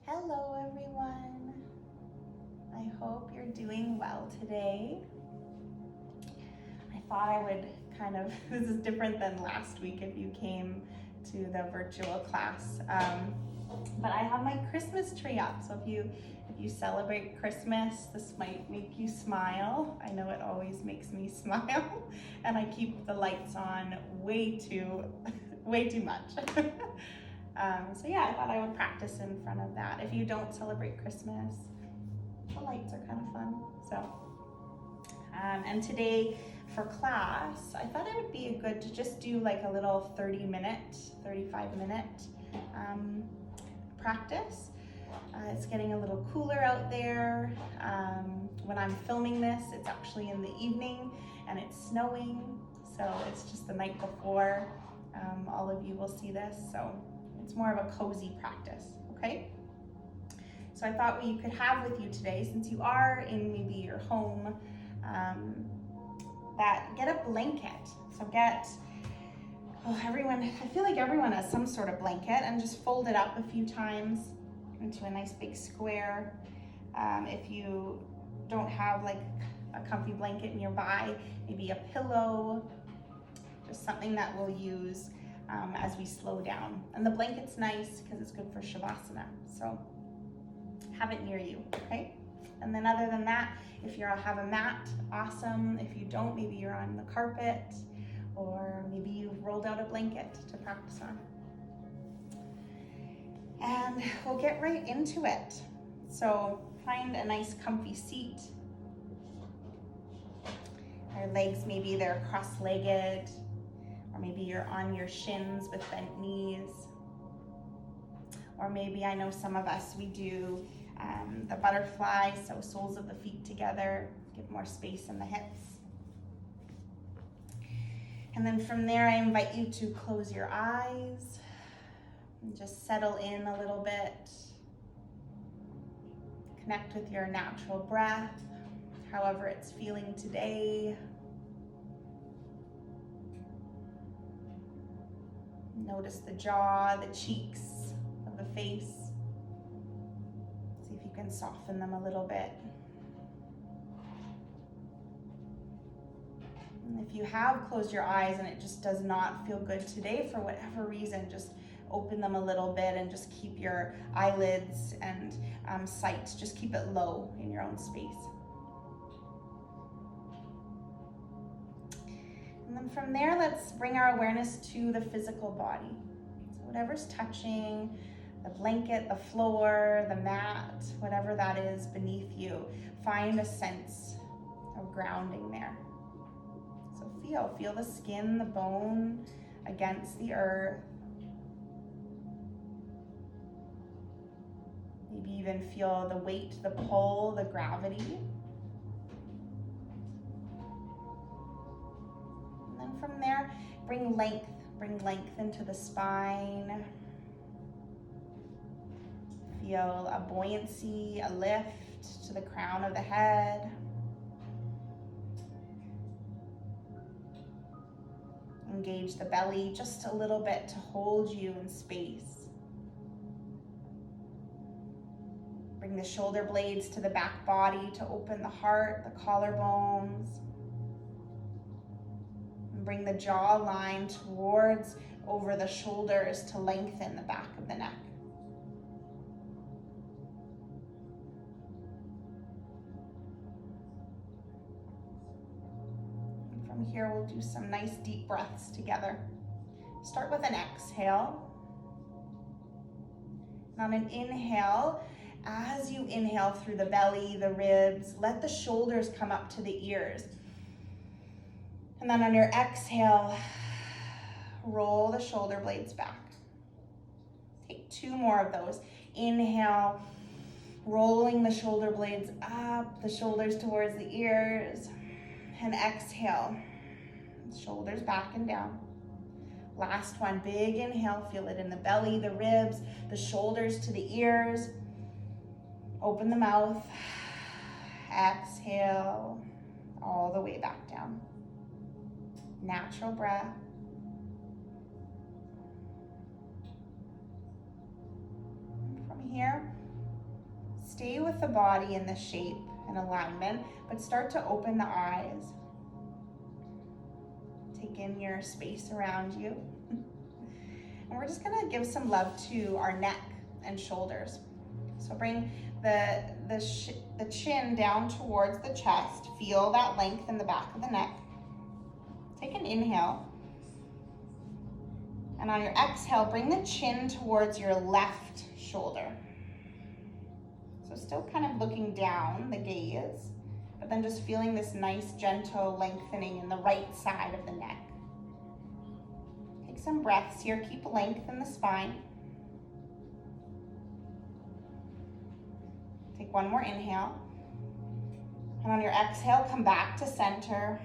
Hello everyone. I hope you're doing well today. I thought I would this is different than last week if you came to the virtual class. But I have my Christmas tree up. So if you celebrate Christmas, this might make you smile. I know it always makes me smile. And I keep the lights on way too much. So yeah, I thought I would practice in front of that. If you don't celebrate Christmas, the lights are kind of fun. And today for class, I thought it would be good to just do like a little 35-minute practice. It's getting a little cooler out there. When I'm filming this, it's actually in the evening and it's snowing. So it's just the night before. All of you will see this. So it's more of a cozy practice, okay? So I thought what you could have with you today, since you are in maybe your home, get a blanket. So I feel like everyone has some sort of blanket, and just fold it up a few times into a nice big square. If you don't have like a comfy blanket nearby, maybe a pillow, just something that we'll use as we slow down. And the blanket's nice because it's good for Shavasana. So have it near you, okay? And then other than that, if you have a mat, awesome. If you don't, maybe you're on the carpet, or maybe you've rolled out a blanket to practice on. And we'll get right into it. So find a nice comfy seat. Our legs, maybe they're cross-legged, or maybe you're on your shins with bent knees. Or maybe, I know some of us, we do the butterfly, so soles of the feet together, give more space in the hips. And then from there, I invite you to close your eyes and just settle in a little bit. Connect with your natural breath, however it's feeling today. Notice the jaw, the cheeks of the face. See if you can soften them a little bit. And if you have closed your eyes and it just does not feel good today for whatever reason, just open them a little bit and just keep your eyelids and sight, just keep it low in your own space. And then from there, let's bring our awareness to the physical body. So whatever's touching, the blanket, the floor, the mat, whatever that is beneath you, find a sense of grounding there. So feel the skin, the bone against the earth. Maybe even feel the weight, the pull, the gravity. From there, bring length into the spine. Feel a buoyancy, a lift to the crown of the head. Engage the belly just a little bit to hold you in space. Bring the shoulder blades to the back body to open the heart, the collarbones. Bring the jawline towards over the shoulders to lengthen the back of the neck. And from here, we'll do some nice deep breaths together. Start with an exhale. And on an inhale, as you inhale through the belly, the ribs, let the shoulders come up to the ears. And then on your exhale, roll the shoulder blades back. Take 2 more of those. Inhale, rolling the shoulder blades up, the shoulders towards the ears. And exhale, shoulders back and down. Last one, big inhale, feel it in the belly, the ribs, the shoulders to the ears. Open the mouth, exhale, all the way back down. Natural breath. And from here, Stay with the body in the shape and alignment, but start to open the eyes. Take in your space around you. And we're just gonna give some love to our neck and shoulders. So bring the chin down towards the chest. Feel that length in the back of the neck. Take an inhale. And on your exhale, bring the chin towards your left shoulder. So still kind of looking down, the gaze, but then just feeling this nice, gentle lengthening in the right side of the neck. Take some breaths here. Keep length in the spine. Take one more inhale. And on your exhale, come back to center.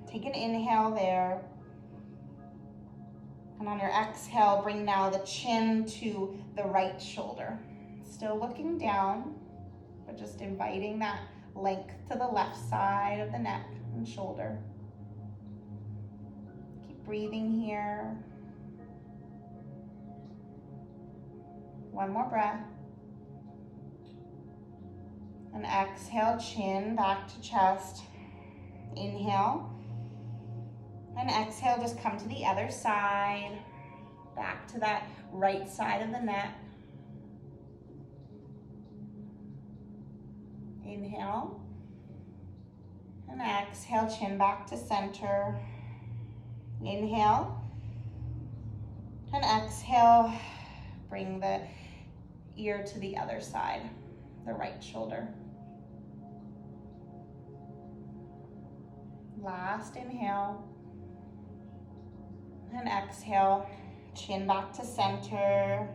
Take an inhale there. And on your exhale, bring now the chin to the right shoulder. Still looking down, but just inviting that length to the left side of the neck and shoulder. Keep breathing here. One more breath. And exhale, chin back to chest. Inhale. And exhale, just come to the other side. Back to that right side of the neck. Inhale. And exhale, chin back to center. Inhale. And exhale, bring the ear to the other side, the right shoulder. Last inhale. And exhale, chin back to center.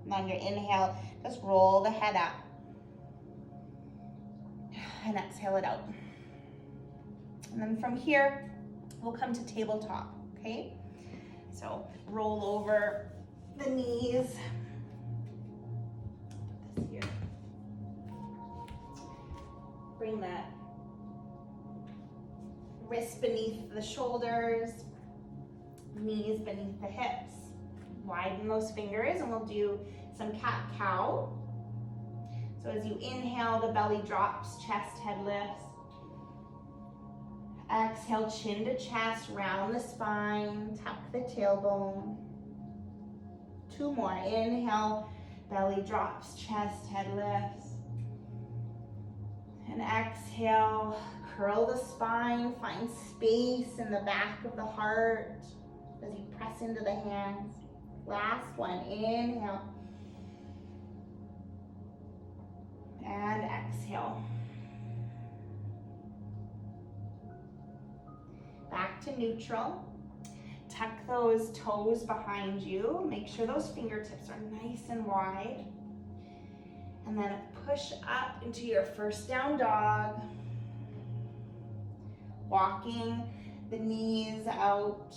And on your inhale, just roll the head up. And exhale it out. And then from here, we'll come to tabletop, okay? So roll over the knees. Put this here. Bring that wrist beneath the shoulders, knees beneath the hips. Widen those fingers and we'll do some cat-cow. So as you inhale, the belly drops, chest, head lifts. Exhale, chin to chest, round the spine, tuck the tailbone. Two more. Inhale, belly drops, chest, head lifts. And exhale, curl the spine, find space in the back of the heart as you press into the hands. Last one. Inhale. And exhale. Back to neutral. Tuck those toes behind you. Make sure those fingertips are nice and wide. And then push up into your first down dog. Walking the knees out.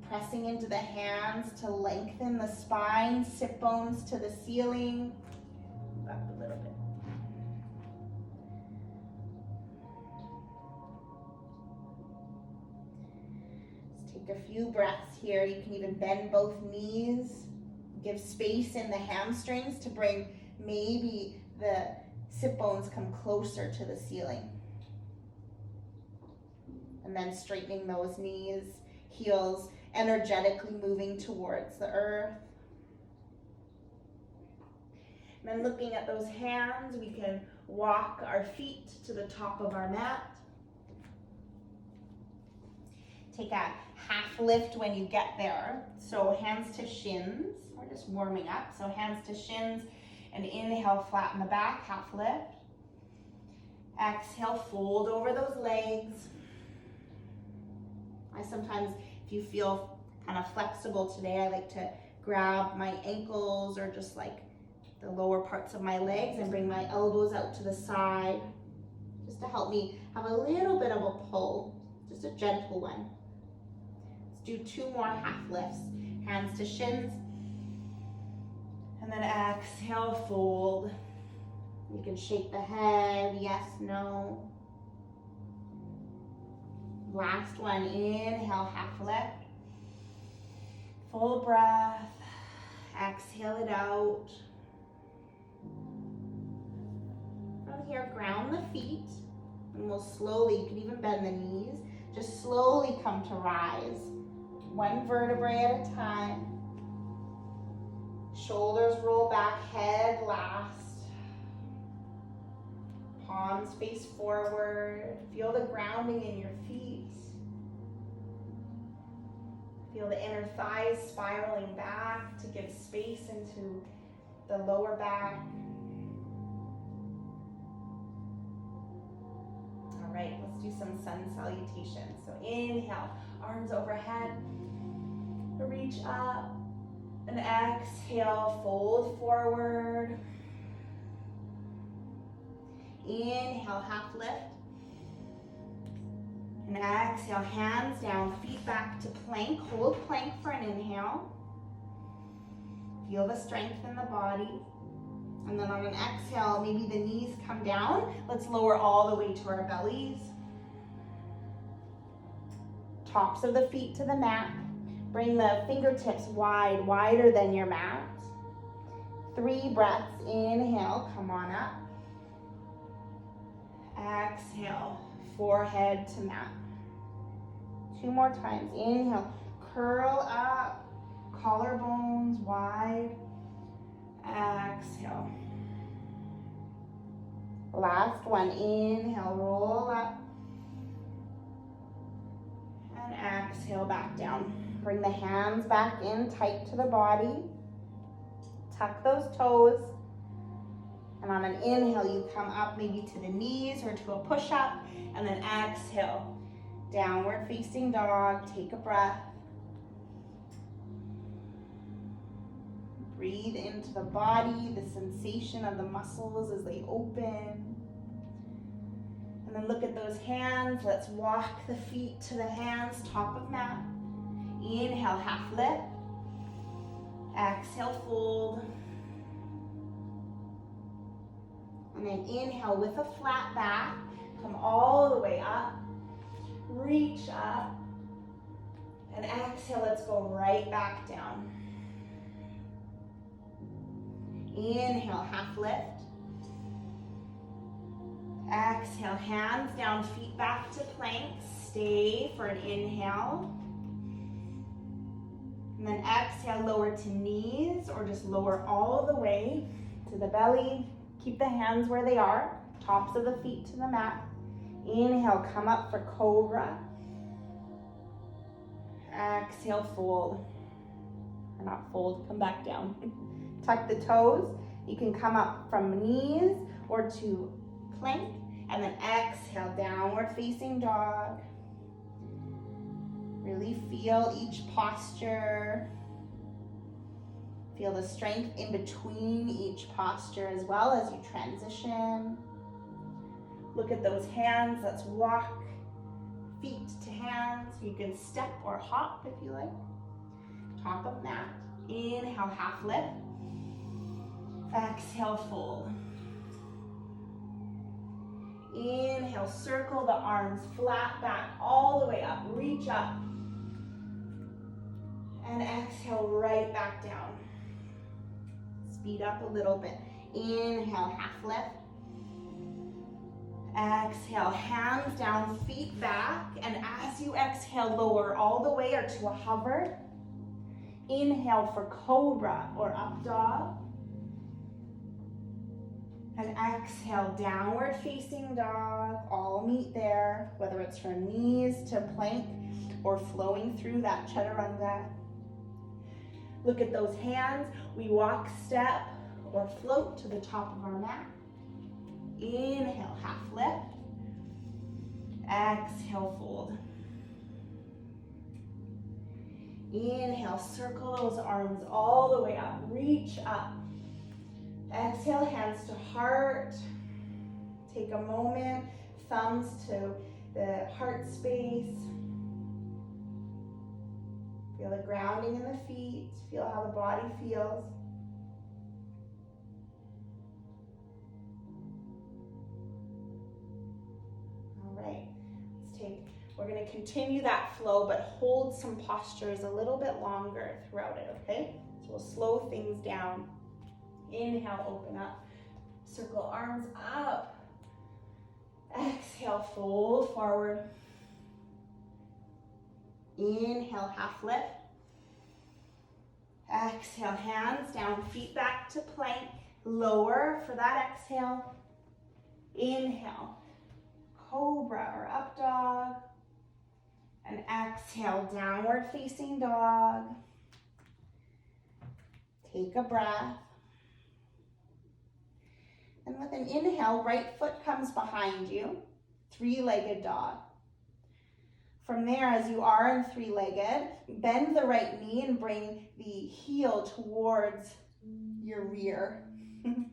Pressing into the hands to lengthen the spine, sit bones to the ceiling. Move up a little bit. Let's take a few breaths here. You can even bend both knees. Give space in the hamstrings to bring maybe the sit bones come closer to the ceiling. And then straightening those knees, heels energetically moving towards the earth. And then looking at those hands, we can walk our feet to the top of our mat. Take a half lift when you get there. So hands to shins. We're just warming up. So hands to shins and inhale, flatten the back, half lift. Exhale, fold over those legs. I sometimes, if you feel kind of flexible today, I like to grab my ankles or just like the lower parts of my legs and bring my elbows out to the side just to help me have a little bit of a pull, just a gentle one. Let's do two more half lifts. Hands to shins. And then exhale, fold. You can shake the head, yes, no. Last one, inhale, half lift. Full breath. Exhale it out. From here, ground the feet. And we'll slowly, you can even bend the knees, just slowly come to rise. One vertebrae at a time. Shoulders roll back, head last. Palms face forward. Feel the grounding in your feet. Feel the inner thighs spiraling back to give space into the lower back. All right, let's do some sun salutations. So inhale, arms overhead, reach up, and exhale, fold forward. Inhale, half lift. And exhale, hands down, feet back to plank. Hold plank for an inhale. Feel the strength in the body. And then on an exhale, maybe the knees come down. Let's lower all the way to our bellies. Tops of the feet to the mat. Bring the fingertips wide, wider than your mat. 3 breaths. Inhale, come on up. Exhale, forehead to mat. 2 more times. Inhale, curl up, collarbones wide. Exhale. Last one. Inhale, roll up. And exhale, back down. Bring the hands back in, tight to the body. Tuck those toes. And on an inhale, you come up maybe to the knees or to a push-up. And then exhale, downward facing dog. Take a breath. Breathe into the body, the sensation of the muscles as they open. And then look at those hands. Let's walk the feet to the hands, top of mat. Inhale, half lift. Exhale, fold. And then inhale with a flat back. Come all the way up. Reach up. And exhale, let's go right back down. Inhale, half lift. Exhale, hands down, feet back to plank. Stay for an inhale. And then exhale, lower to knees or just lower all the way to the belly. Keep the hands where they are, tops of the feet to the mat. Inhale, come up for cobra. Exhale, fold. Or not fold, come back down. Tuck the toes. You can come up from knees or to plank. And then exhale, downward facing dog. Really feel each posture. Feel the strength in between each posture as well as you transition. Look at those hands. Let's walk feet to hands. You can step or hop if you like. Top of mat. Inhale, half lift. Exhale, fold. Inhale, circle the arms flat back all the way up. Reach up. And exhale, right back down. Speed up a little bit. Inhale, half lift. Exhale, hands down, feet back. And as you exhale, lower all the way or to a hover. Inhale for cobra or up dog. And exhale, downward facing dog. All meet there, whether it's from knees to plank or flowing through that chaturanga. Look at those hands. We walk, step, or float to the top of our mat. Inhale, half lift. Exhale, fold. Inhale, circle those arms all the way up. Reach up. Exhale, hands to heart. Take a moment, thumbs to the heart space. Feel the grounding in the feet. Feel how the body feels. All right, we're gonna continue that flow, but hold some postures a little bit longer throughout it, okay? So we'll slow things down. Inhale, open up. Circle arms up. Exhale, fold forward. Inhale, half lift. Exhale, hands down, feet back to plank. Lower for that exhale. Inhale, cobra or up dog. And exhale, downward facing dog. Take a breath. And with an inhale, right foot comes behind you, three-legged dog. From there, as you are in three-legged, bend the right knee and bring the heel towards your rear. And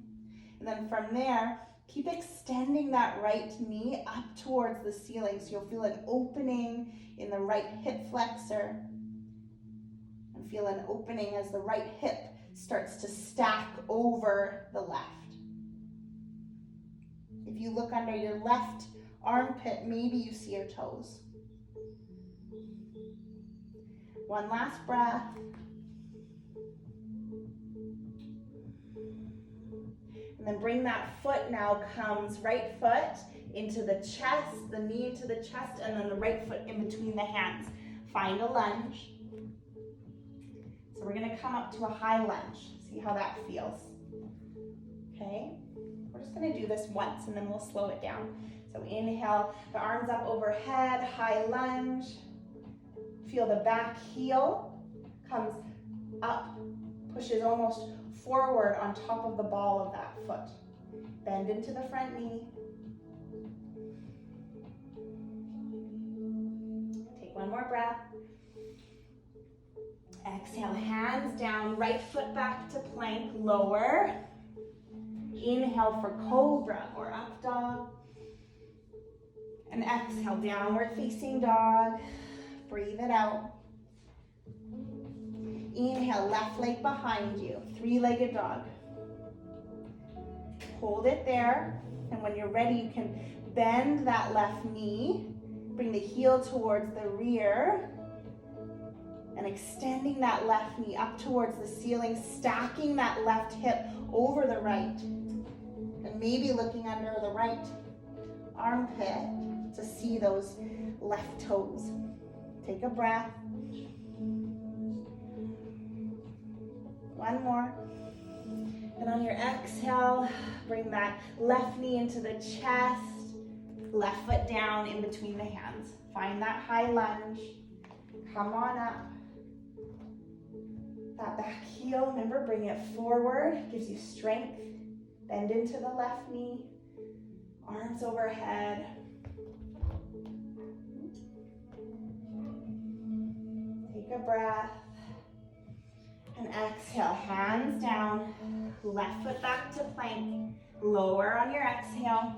then from there, keep extending that right knee up towards the ceiling so you'll feel an opening in the right hip flexor. And feel an opening as the right hip starts to stack over the left. If you look under your left armpit, maybe you see your toes. One last breath. And then bring that foot now, comes right foot into the chest, the knee into the chest, and then the right foot in between the hands. Find a lunge. So we're gonna come up to a high lunge. See how that feels. Okay? We're just gonna do this once and then we'll slow it down. So inhale, the arms up overhead, high lunge. Feel the back heel comes up, pushes almost forward on top of the ball of that foot. Bend into the front knee. Take one more breath. Exhale, hands down, right foot back to plank, lower. Inhale for cobra or up dog. And exhale, downward facing dog. Breathe it out. Inhale, left leg behind you, three-legged dog. Hold it there, and when you're ready, you can bend that left knee, bring the heel towards the rear, and extending that left knee up towards the ceiling, stacking that left hip over the right, and maybe looking under the right armpit to see those left toes. Take a breath. One more. And on your exhale, bring that left knee into the chest, left foot down in between the hands. Find that high lunge. Come on up. That back heel, remember, bring it forward, gives you strength. Bend into the left knee, arms overhead. Take a breath. And exhale, hands down, left foot back to plank, lower on your exhale.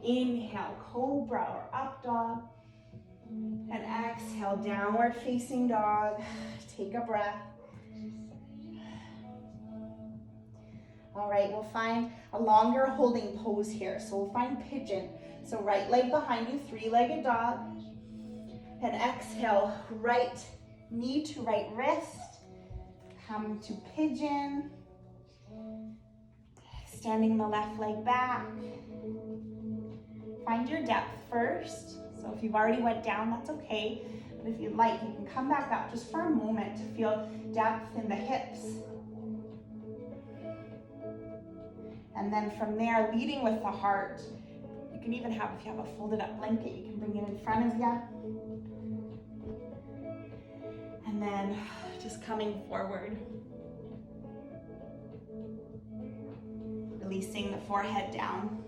Inhale, cobra or up dog. And exhale, downward facing dog. Take a breath. All right, we'll find a longer holding pose here. So we'll find pigeon. So right leg behind you, three-legged dog. And exhale, right knee to right wrist. Come to pigeon, extending the left leg back. Find your depth first. So if you've already went down, that's okay. But if you'd like, you can come back up just for a moment to feel depth in the hips. And then from there, leading with the heart. You can even have, if you have a folded up blanket, you can bring it in front of you. And then just coming forward. Releasing the forehead down.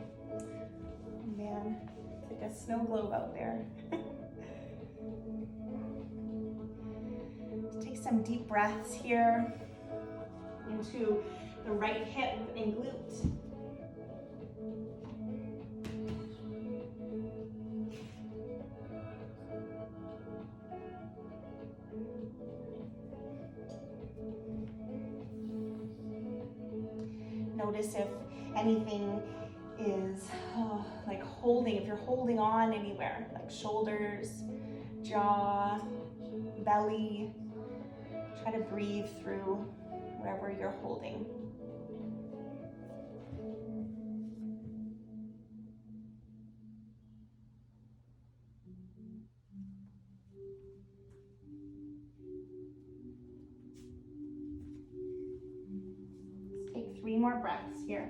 Oh man, it's like a snow globe out there. Just take some deep breaths here into the right hip and glute. Notice if anything is like holding, if you're holding on anywhere, like shoulders, jaw, belly, try to breathe through wherever you're holding. Let's take 3 more breaths here.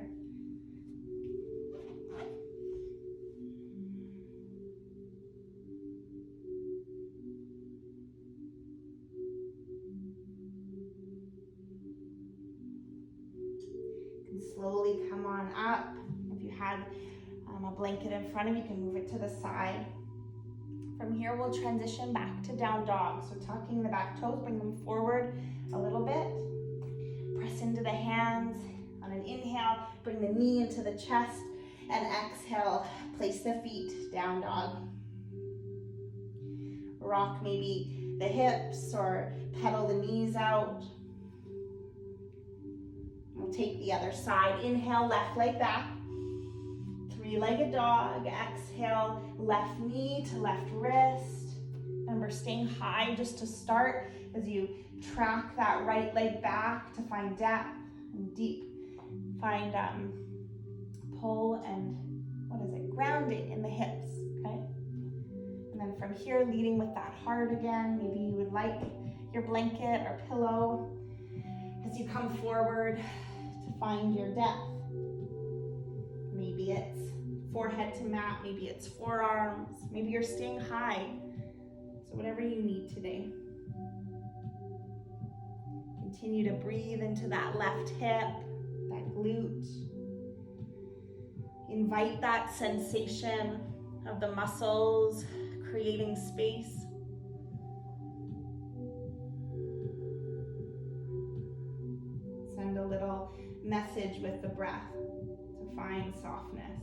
Slowly come on up. If you had a blanket in front of you, you can move it to the side. From here, we'll transition back to down dog. So tucking the back toes, bring them forward a little bit. Press into the hands. On an inhale, bring the knee into the chest. And exhale, place the feet, down dog. Rock maybe the hips or pedal the knees out. We'll take the other side. Inhale, left leg back. 3-legged dog. Exhale, left knee to left wrist. Remember, staying high just to start as you track that right leg back to find depth and deep. Find pull and, grounding in the hips, okay? And then from here, leading with that heart again. Maybe you would like your blanket or pillow as you come forward to find your depth. Maybe it's forehead to mat, maybe it's forearms, maybe you're staying high. So whatever you need today. Continue to breathe into that left hip, that glute. Invite that sensation of the muscles creating space. Send a little message with the breath to find softness.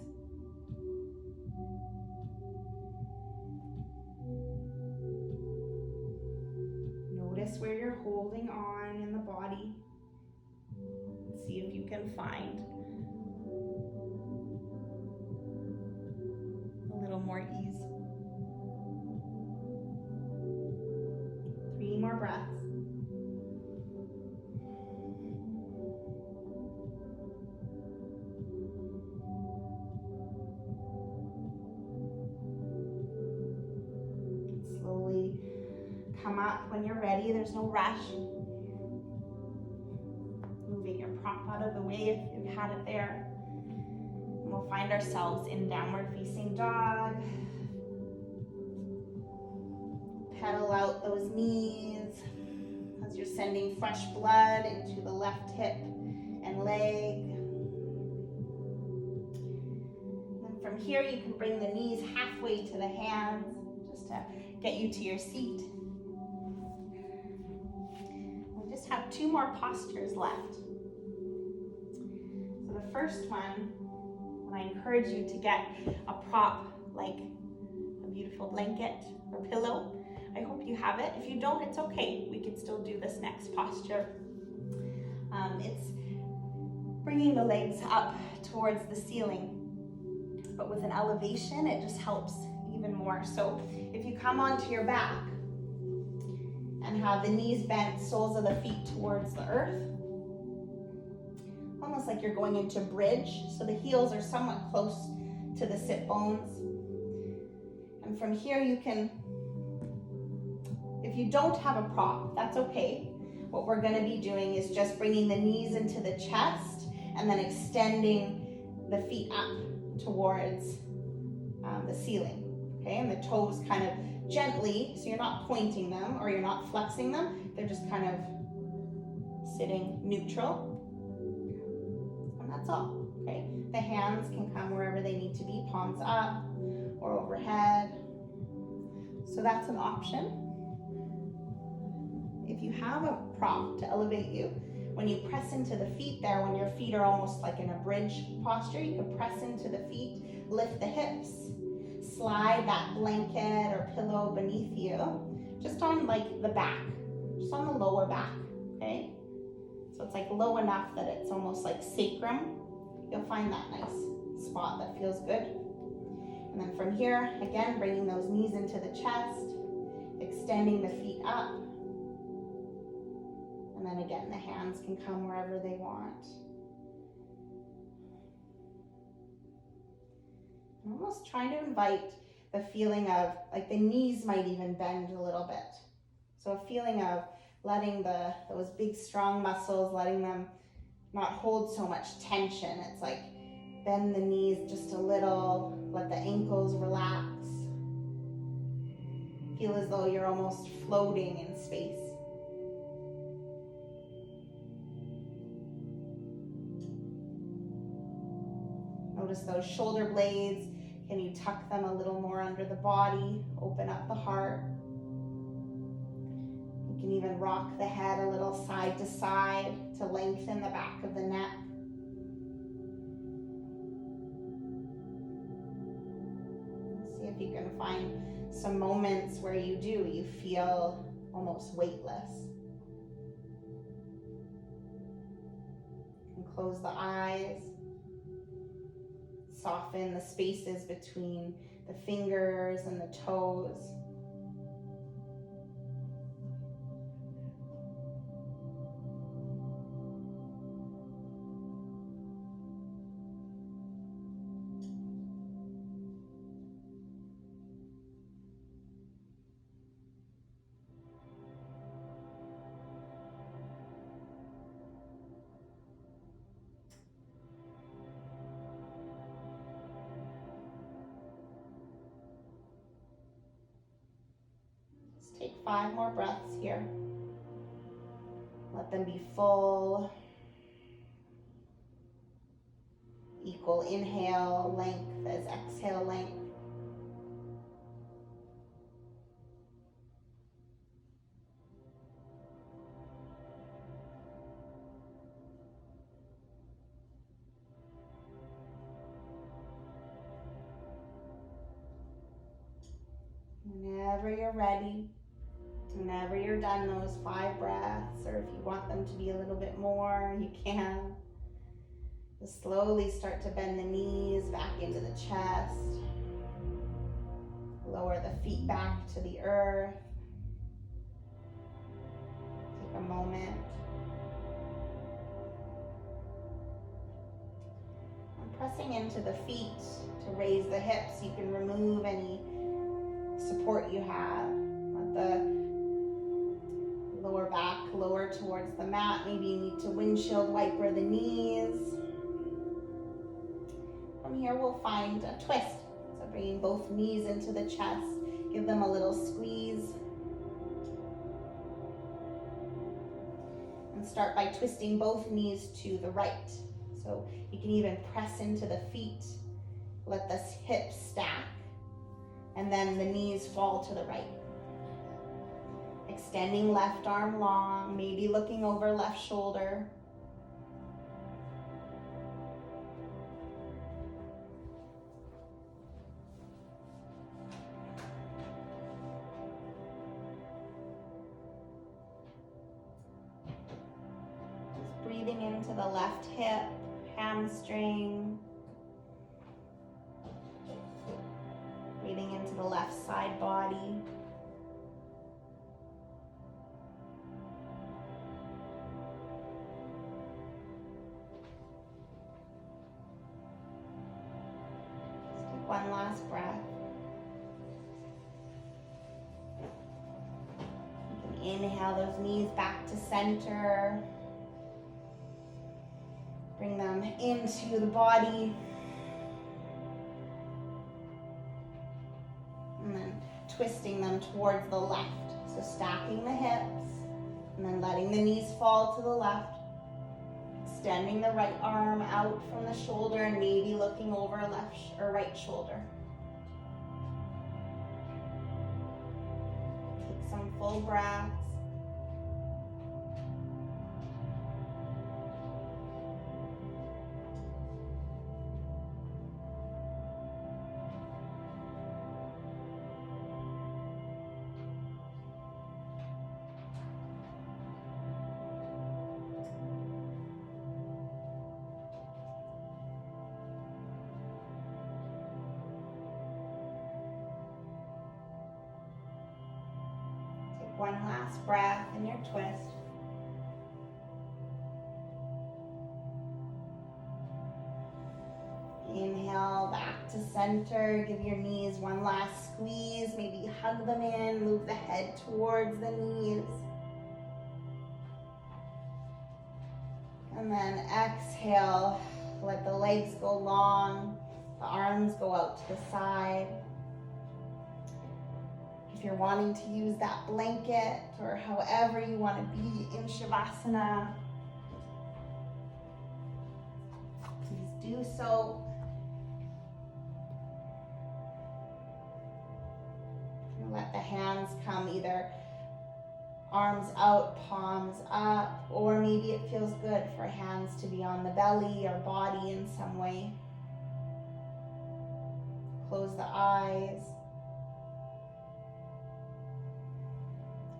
Notice where you're holding on in the body. See if you can find a little more ease. 3 more breaths. Slowly come up when you're ready. There's no rush. Moving your prop out of the way if you've had it there. And we'll find ourselves in downward facing dog. Pedal out those knees as you're sending fresh blood into the left hip and leg. And from here, you can bring the knees halfway to the hands just to get you to your seat. We just have 2 more postures left. So the first one, I encourage you to get a prop like a beautiful blanket or pillow. I hope you have it. If you don't, it's okay. We can still do this next posture. It's bringing the legs up towards the ceiling, but with an elevation, it just helps even more. So if you come onto your back and have the knees bent, soles of the feet towards the earth, almost like you're going into bridge. So the heels are somewhat close to the sit bones. And from here you can, if you don't have a prop, that's okay. What we're gonna be doing is just bringing the knees into the chest and then extending the feet up towards the ceiling, okay? And the toes kind of gently, so you're not pointing them or you're not flexing them, they're just kind of sitting neutral. And that's all, okay? The hands can come wherever they need to be, palms up or overhead. So that's an option. If you have a prop to elevate you, when you press into the feet there, when your feet are almost like in a bridge posture, you can press into the feet, lift the hips, slide that blanket or pillow beneath you, just on like the back, just on the lower back, okay? So it's like low enough that it's almost like sacrum. You'll find that nice spot that feels good. And then from here, again, bringing those knees into the chest, extending the feet up. And then again, the hands can come wherever they want. And almost trying to invite the feeling of, like the knees might even bend a little bit. So a feeling of letting those big strong muscles, letting them not hold so much tension. It's like bend the knees just a little, let the ankles relax. Feel as though you're almost floating in space. Notice those shoulder blades. Can you tuck them a little more under the body? Open up the heart. You can even rock the head a little side to side to lengthen the back of the neck. See if you can find some moments where you feel almost weightless. You can close the eyes. Soften the spaces between the fingers and the toes. Take 5 more breaths here. Let them be full. Equal inhale length as exhale length. Whenever you're ready, whenever you're done those 5 breaths, or if you want them to be a little bit more, you can. Just slowly start to bend the knees back into the chest. Lower the feet back to the earth. Take a moment. And pressing into the feet to raise the hips, you can remove any support you have. Let the lower back lower towards the mat. Maybe you need to windshield wiper the knees. From here we'll find a twist. So bringing both knees into the chest, give them a little squeeze. And start by twisting both knees to the right. So you can even press into the feet, let the hips stack, and then the knees fall to the right. Extending left arm long, maybe looking over left shoulder. Just breathing into the left hip, hamstring. Breathing into the left side body. One last breath. You can inhale those knees back to center. Bring them into the body. And then twisting them towards the left. So stacking the hips and then letting the knees fall to the left. Extending the right arm out from the shoulder and maybe looking over left or right shoulder. Take some full breaths. One last breath in your twist. Inhale back to center. Give your knees one last squeeze. Maybe hug them in. Move the head towards the knees. And then exhale. Let the legs go long. The arms go out to the side. If you're wanting to use that blanket or however you want to be in Shavasana, please do so. And let the hands come either arms out, palms up, or maybe it feels good for hands to be on the belly or body in some way. Close the eyes.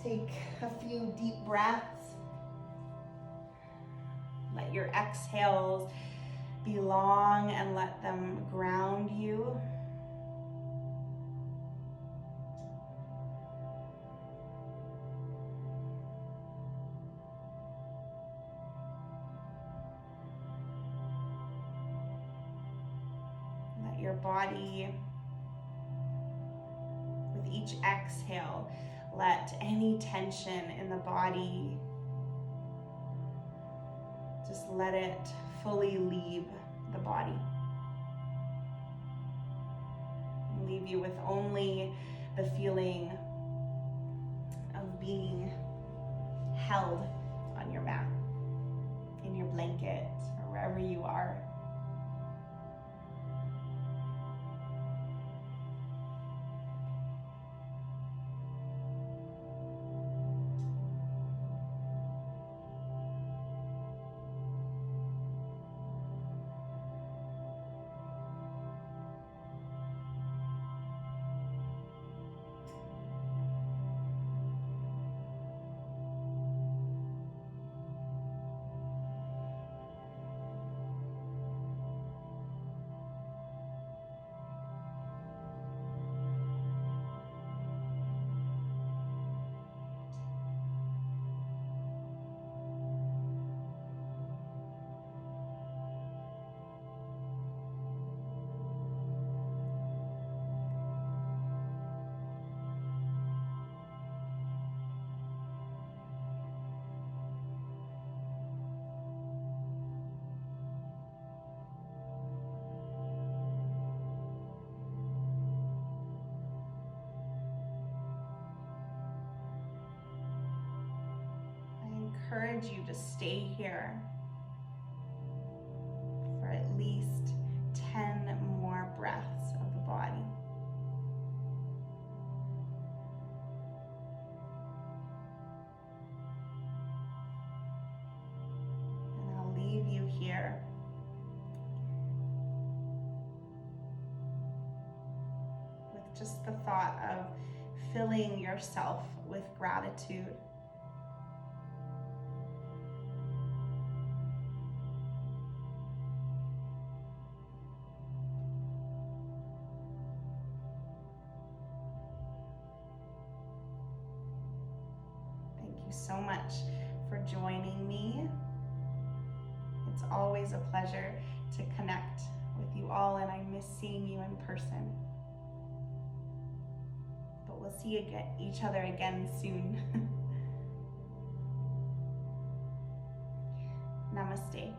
Take a few deep breaths. Let your exhales be long and let them ground you. Let your body, with each exhale, let any tension in the body, just let it fully leave the body. And leave you with only the feeling of being held on your mat, in your blanket, or wherever you are. Encourage you to stay here for at least 10 more breaths of the body. And I'll leave you here with just the thought of filling yourself with gratitude. So much for joining me. It's always a pleasure to connect with you all, and I miss seeing you in person. But we'll see each other again soon. Namaste.